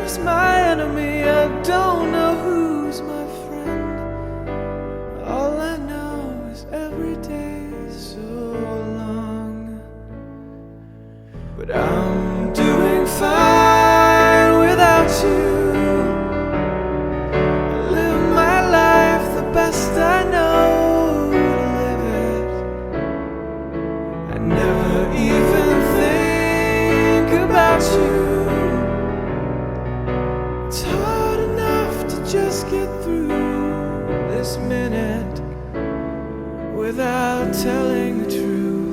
who's my enemy, I don't know who's my friend. All I know is every day is so long. But I'm doing fine without you. I live my life the best I know to live it. I never even think about you. It's hard enough to just get through this minute without telling the truth.